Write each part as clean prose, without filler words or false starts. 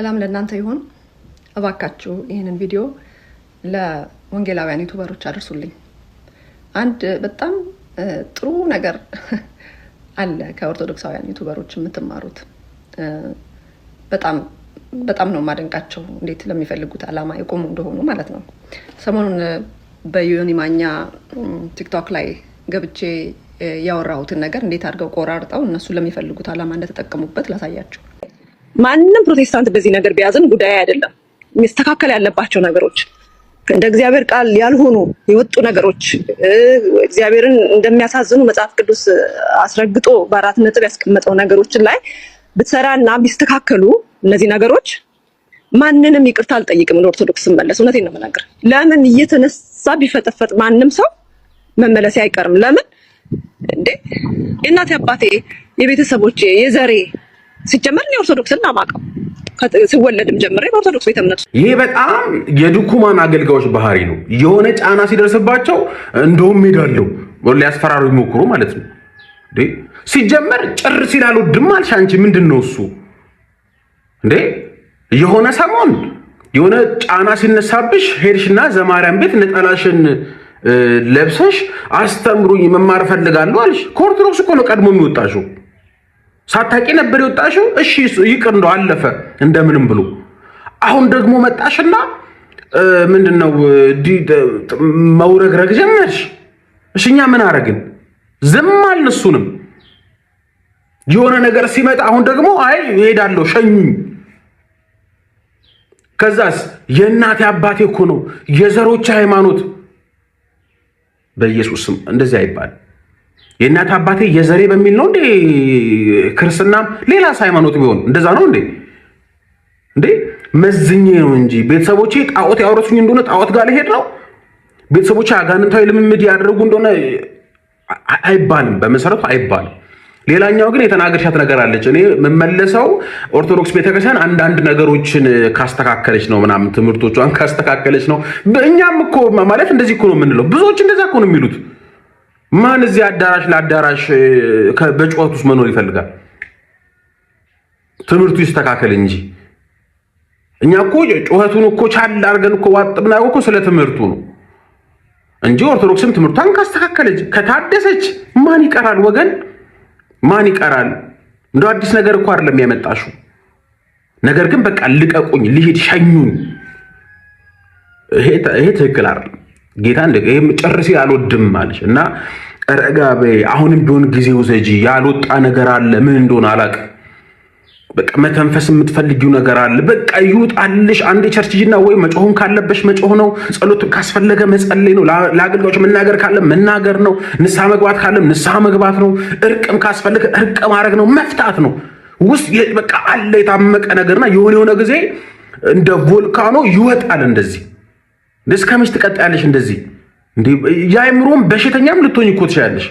ሰላም ለእናንተ ይሁን። እባካችሁ ይሄንን ቪዲዮ ለወንጌላውያን ዩቲዩበሮች አድርሱልኝ። አንድ በጣም ጥሩ ነገር አለ ከኦርቶዶክሳውያን ዩቲዩበሮች የምትማሩት። በጣም ነው ማደንቃቸው እንዴት ለሚፈልጉት አላማ የቆሙ እንደሆኑ ማለት ነው። ሰሞኑን በዮኒ ማኛ ቲክቶክ ላይ ገብቼ ያወራሁትን ነገር እንዴት አድርገው ቆራርጠው እነሱ ለሚፈልጉት አላማ እንደተጠቀሙበት ላሳያችሁ። ማንንም ፕሮቴስታንት በዚህ ነገር ቢያዝን ጉዳይ አይደለም። የሚስተካከል ያለባቸው ነገሮች እንደ እግዚአብሔር ቃል ያልሆኑ የወጡ ነገሮች እግዚአብሔርን እንደሚያሳዝኑ መጽሐፍ ቅዱስ አስረግጦ በአራት ነጥብ ያስቀመጠው ነገሮችን ላይ ብትሰራና ቢስተካከሉ እነዚህ ነገሮች ማንንም ይቅርታ አልጠይቅም። ወደ ኦርቶዶክስ መመለስ እውነቴን ነው የምናገር። ለምን እየተነሳ ቢፈጠፈጥ ማንም ሰው መመለስ አይቀርም። ለምን እንዴ የእናቴ አባቴ የቤተሰቦቼ የዘሬ ሲጀመር ነው ኦርቶዶክስና ማቀው ሲወለድም ጀምሬ ኦርቶዶክስ ቤተ እምነት። ይሄ በጣም የድኩማን አገልጋዮች ባህሪ ነው። የሆነ ጫና ሲደርስባቸው እንደውም ሄዳለሁ ሊያስፈራሩ ይሞክሩ ማለት ነው። እንዴ ሲጀመር ጭር ሲላሉ ድማልሽ አንቺ ምንድነው እሱ እንዴ? የሆነ ሰሞን የሆነ ጫና ሲነሳብሽ ሄድሽና ዘማርያም ቤት ነጠላሽን ለብሰሽ አስተምሩኝ መማር ፈልጋለሁ አልሽ። ከኦርቶዶክስ እኮ ነው ቀድሞ የሚወጣሽው። ሳታቂ ነበር የወጣሽው። እሺ ይቅር እንደው አለፈ እንደምንም ብሎ። አሁን ደግሞ መጣሽና ምንድነው መውረግረግ ጀመርሽ። እሺኛ ምን አረግን? ዝም አልን። እሱንም የሆነ ነገር ሲመጣ አሁን ደግሞ አይ እሄዳለሁ ሸኙኝ። ከዛስ የእናቴ አባቴ እኮ ነው የዘሮች ሃይማኖት። በኢየሱስ ስም እንደዚህ አይባል። የእናት አባቴ የዘሬ በሚል ነው እንዴ ክርስትናም ሌላስ ሃይማኖት ቢሆን እንደዛ ነው እንዴ? መዝኜ ነው እንጂ ቤተሰቦቼ ጣዖት ያወረሱኝ እንደሆነ ጣዖት ጋር ልሄድ ነው። ቤተሰቦቼ አጋንንታዊ ልምምድ ያደረጉ እንደሆነ አይባልም፣ በመሰረቱ አይባልም። ሌላኛው ግን የተናገርሻት ነገር አለች። እኔ መመለሰው ኦርቶዶክስ ቤተክርስቲያን አንዳንድ ነገሮችን ካስተካከለች ነው ምናምን ትምህርቶቿን ካስተካከለች ነው። እኛም እኮ ማለት እንደዚህ እኮ ነው የምንለው። ብዙዎች እንደዛ እኮ ነው የሚሉት። ማን እዚህ አዳራሽ ለአዳራሽ በጩኸት ውስጥ መኖር ይፈልጋል? ትምህርቱ ይስተካከል እንጂ እኛ እኮ ጩኸቱን እኮ ቻል አድርገን እኮ ዋጥብና እኮ ስለ ትምህርቱ ነው እንጂ ኦርቶዶክስም ትምህርቷን ካስተካከለች ከታደሰች ማን ይቀራል ወገን? ማን ይቀራል? እንደው አዲስ ነገር እኮ አይደለም ያመጣሽው። ነገር ግን በቃ ልቀቁኝ፣ ልሂድ፣ ሸኙኝ። ይሄ ትክክል አይደለም። ጌታ እንደገም ጨርሲ አልወድም ማለሽ እና ረጋቤ አሁንም ቢሆን ጊዜው ዘጂ ያልወጣ ነገር አለ። ምን እንደሆነ አላውቅም። በቃ መተንፈስ የምትፈልጊው ነገር አለ። በቃ ይውጣልሽ። አንድ ቸርች ሂጂና ወይ መጮህም ካለበሽ መጮህ ነው። ጸሎት ካስፈለገ መጸለይ ነው። ለአገልጋዮች መናገር ካለ መናገር ነው። ንስሐ መግባት ካለም ንስሐ መግባት ነው። እርቅም ካስፈለገ እርቅ ማድረግ ነው፣ መፍታት ነው። ውስጥ በቃ አለ የታመቀ ነገርና የሆነ ጊዜ እንደ ቮልካኖ ይወጣል። እንደዚህ እስከመች ትቀጣያለሽ? እንደዚህ እንዴ ያይምሮም በሽተኛም ልትሆኝ እኮ ትችያለሽ።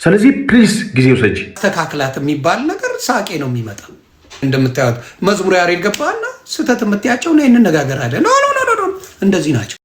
ስለዚህ ፕሊዝ ጊዜ ውሰጂ። ተካክላት የሚባል ነገር ሳቄ ነው የሚመጣ። እንደምታዩት መዝሙር ያሬድ ገባና ስህተት የምትያቸው ነው እንነጋገራለን። ኖ እንደዚህ ናቸው።